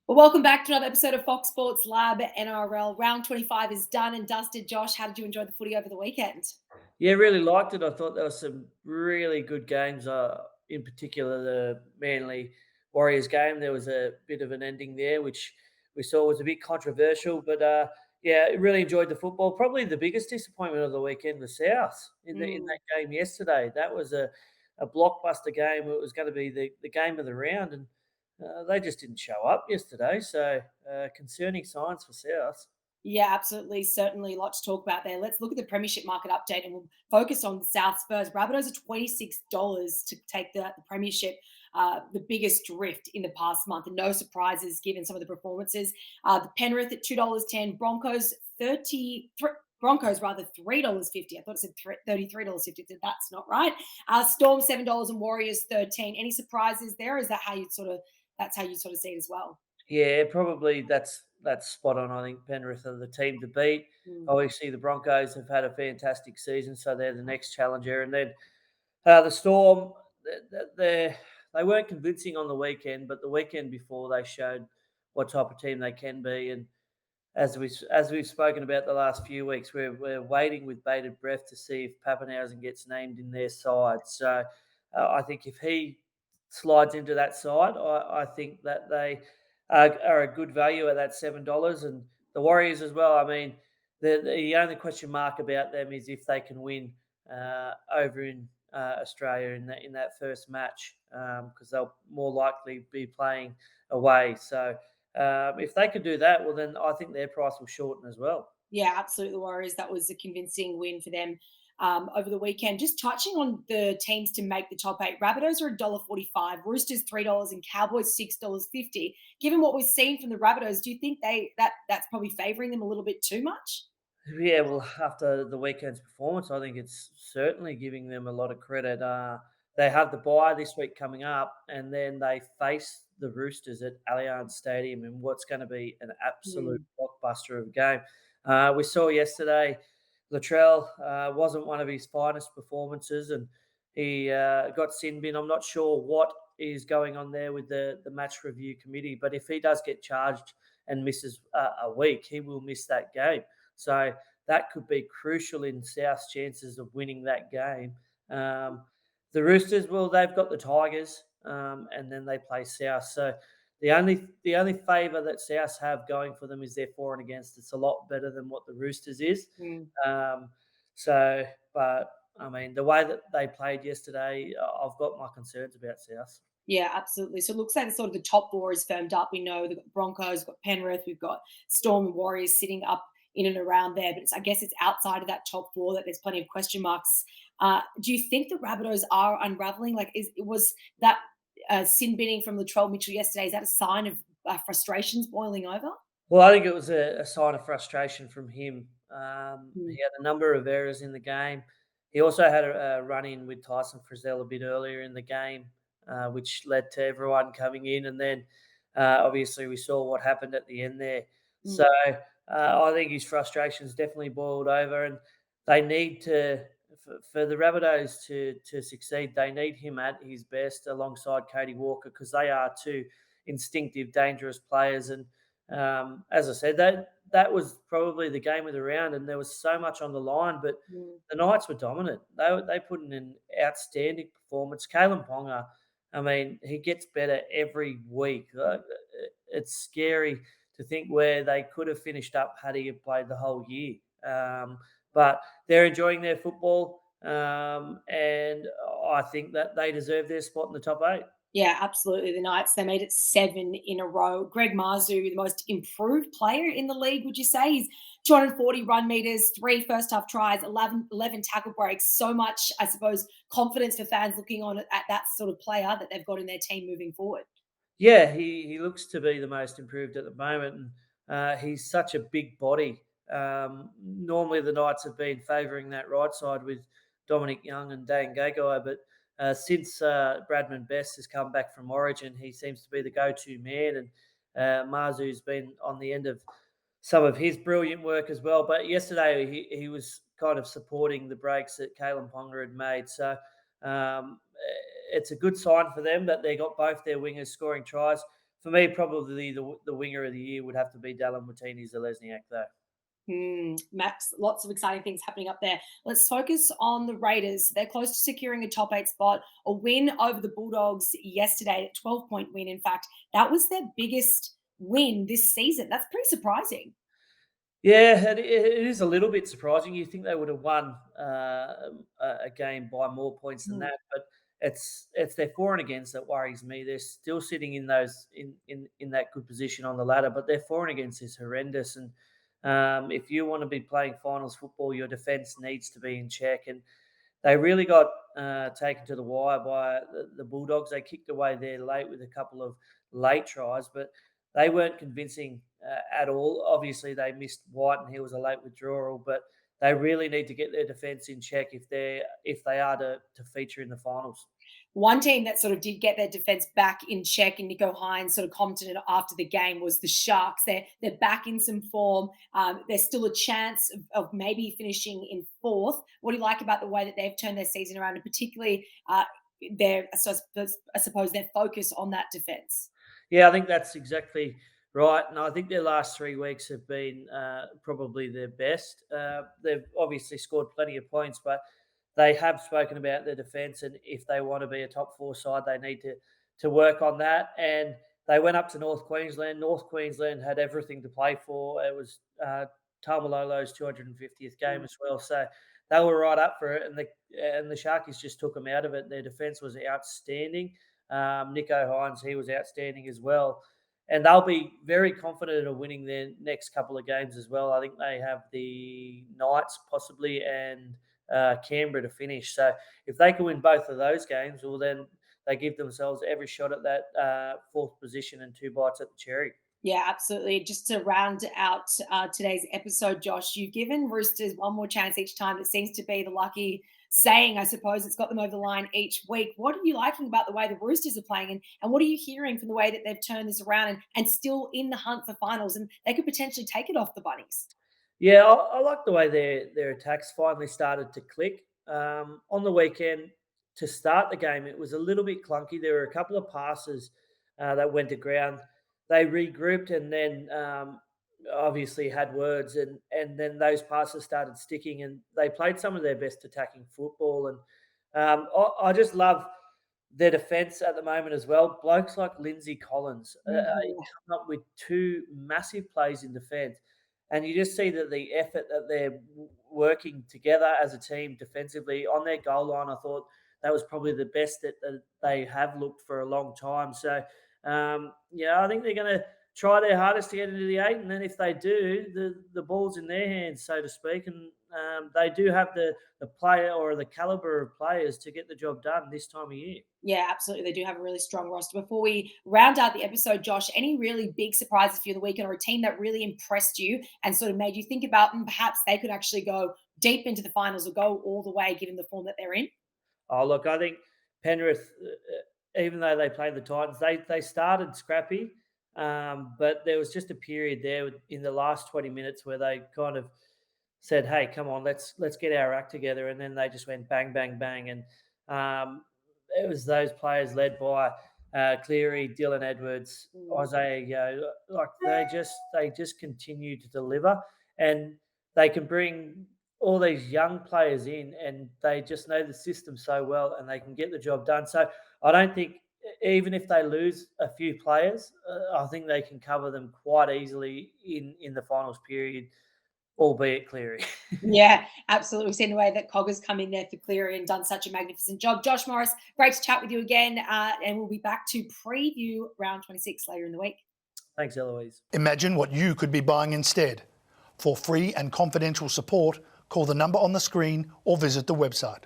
Well, welcome back to another episode of Fox Sports Lab NRL. Round 25 is done and dusted. Josh, how did you enjoy the footy over the weekend? Yeah, really liked it. I thought there were some really good games. In particular, the Manly Warriors game. There was a bit of an ending there, which we saw was a bit controversial. But yeah, really enjoyed the football. Probably the biggest disappointment of the weekend was South in Mm. that game yesterday. That was a blockbuster game. It was going to be the game of the round, and they just didn't show up yesterday. So concerning signs for South. Yeah, absolutely. Certainly a lot to talk about there. Let's look at the Premiership market update and we'll focus on the South Spurs. Rabbitohs are $26 to take the Premiership, the biggest drift in the past month. And no surprises given some of the performances. The Penrith at $2.10, Broncos 30. Broncos rather $3.50. I thought it said $33.50. That's not right. Storm $7 and Warriors 13. Any surprises there? Or is that how you sort of see it as well? Yeah, probably that's spot on. I think Penrith are the team to beat. Mm, Obviously, the Broncos have had a fantastic season, so they're the next challenger. And then the Storm, they weren't convincing on the weekend, but the weekend before they showed what type of team they can be. And as we've spoken about the last few weeks, we're waiting with bated breath to see if Pappenhausen gets named in their side. So I think if he slides into that side, I think that they are a good value at that $7, and the Warriors as well. I mean, the only question mark about them is if they can win over in Australia in that first match, because they'll more likely be playing away. So if they could do that, well, then I think their price will shorten as well. Yeah, absolutely. The Warriors, that was a convincing win for them over the weekend. Just touching on the teams to make the top eight, Rabbitohs are $1.45, Roosters $3, and Cowboys $6.50. Given what we've seen from the Rabbitohs, do you think that's probably favouring them a little bit too much? Yeah, well, after the weekend's performance, I think it's certainly giving them a lot of credit. They have the bye this week coming up, and then they face the Roosters at Allianz Stadium in what's going to be an absolute Mm, blockbuster of a game. We saw yesterday Latrell wasn't one of his finest performances, and he got sin bin. I'm not sure what is going on there with the match review committee, but if he does get charged and misses a week, he will miss that game. So that could be crucial in South's chances of winning that game. Um, the Roosters, well, they've got the Tigers, and then they play South. So the only favour that South have going for them is their for and against. It's a lot better than what the Roosters is. mm. Um, so, but I mean, the way that they played yesterday, I've got my concerns about South. Yeah, absolutely. So it looks like sort of the top four is firmed up. We know the Broncos, we've got Penrith, we've got Storm and Warriors sitting up in and around there. But I guess it's outside of that top four that there's plenty of question marks. Do you think the Rabbitohs are unraveling? Like, was that sin binning from Latrell Mitchell yesterday? Is that a sign of frustrations boiling over? Well, I think it was a sign of frustration from him. Mm, He had a number of errors in the game. He also had a run in with Tyson Frizzell a bit earlier in the game, which led to everyone coming in. And then obviously we saw what happened at the end there. So mm. I think his frustrations definitely boiled over, and they need to, for the Rabbitohs to succeed, they need him at his best alongside Cody Walker, because they are two instinctive, dangerous players. And as I said, that was probably the game of the round, and there was so much on the line. But Mm. the Knights were dominant. They put in an outstanding performance. Kalen Ponga, I mean, he gets better every week. It's scary to think where they could have finished up had he have played the whole year. But they're enjoying their football, and I think that they deserve their spot in the top eight. Yeah, absolutely. The Knights, they made it 7 in a row. Greg Marzhew, the most improved player in the league, would you say? He's 240 run meters, 3 first half tries, 11 tackle breaks. So much, I suppose, confidence for fans looking on at that sort of player that they've got in their team moving forward. Yeah, he looks to be the most improved at the moment, and he's such a big body. Normally, the Knights have been favouring that right side with Dominic Young and Dan Gagai, but since Bradman Best has come back from Origin, he seems to be the go-to man, and Marzu's been on the end of some of his brilliant work as well. But yesterday, he was kind of supporting the breaks that Kalen Ponga had made. So it's a good sign for them that they got both their wingers scoring tries. for me, probably the winger of the year would have to be Dallin Watini-Zelezniak, though. Max, lots of exciting things happening up there. Let's focus on the Raiders. They're close to securing a top 8 spot. A win over the Bulldogs yesterday, a 12-point win. In fact, that was their biggest win this season. That's pretty surprising. Yeah, it is a little bit surprising. You think they would have won a game by more points than that, but it's their for and against that worries me. They're still sitting in those in that good position on the ladder, but their for and against is horrendous. And if you want to be playing finals football, your defence needs to be in check. And they really got taken to the wire by the Bulldogs. They kicked away there late with a couple of late tries, but they weren't convincing at all. Obviously, they missed White, and he was a late withdrawal, but they really need to get their defence in check if they are to feature in the finals. One team that sort of did get their defense back in check, and Nico Hines sort of commented after the game, was the Sharks. They're back in some form. There's still a chance of maybe finishing in fourth. What do you like about the way that they've turned their season around, and particularly I suppose their focus on that defense? Yeah, I think that's exactly right. And I think their last 3 weeks have been probably their best. They've obviously scored plenty of points, but they have spoken about their defence. And if they want to be a top 4 side, they need to work on that. And they went up to North Queensland. North Queensland had everything to play for. It was Tamalolo's 250th game as well. So they were right up for it. And the Sharkies just took them out of it. Their defence was outstanding. Nico Hines, he was outstanding as well. And they'll be very confident of winning their next couple of games as well. I think they have the Knights possibly and Canberra to finish. So if they can win both of those games, well, then they give themselves every shot at that 4th position and 2 bites at the cherry. Yeah, absolutely. Just to round out today's episode, Josh, you've given Roosters one more chance each time. It seems to be the lucky saying, I suppose. It's got them over the line each week. What are you liking about the way the Roosters are playing? And what are you hearing from the way that they've turned this around and still in the hunt for finals? And they could potentially take it off the Bunnies. Yeah, I like the way their attacks finally started to click. On the weekend, to start the game, it was a little bit clunky. There were a couple of passes that went to ground. They regrouped and then obviously had words, and then those passes started sticking, and they played some of their best attacking football. And I just love their defence at the moment as well. Blokes like Lindsay Collins come up with 2 massive plays in defence. And you just see that the effort that they're working together as a team defensively on their goal line, I thought that was probably the best that they have looked for a long time. So, I think they're going to try their hardest to get into the 8. And then if they do, the ball's in their hands, so to speak. And they do have the player or the caliber of players to get the job done this time of year. Yeah, absolutely. They do have a really strong roster. Before we round out the episode, Josh, any really big surprises for you the weekend, or a team that really impressed you and sort of made you think about them? Perhaps they could actually go deep into the finals or go all the way given the form that they're in? Oh, look, I think Penrith, even though they played the Titans, they started scrappy, but there was just a period there in the last 20 minutes where they kind of said, "Hey, come on, let's get our act together," and then they just went bang, bang, bang, and it was those players led by Cleary, Dylan Edwards, Isaiah Yeo. Like they just continue to deliver, and they can bring all these young players in, and they just know the system so well, and they can get the job done. So I don't think, even if they lose a few players, I think they can cover them quite easily in the finals period, albeit Cleary. Yeah, absolutely. We've seen the way that Cog has come in there for Cleary and done such a magnificent job. Josh Morris, great to chat with you again. And we'll be back to preview round 26 later in the week. Thanks, Eloise. Imagine what you could be buying instead. For free and confidential support, call the number on the screen or visit the website.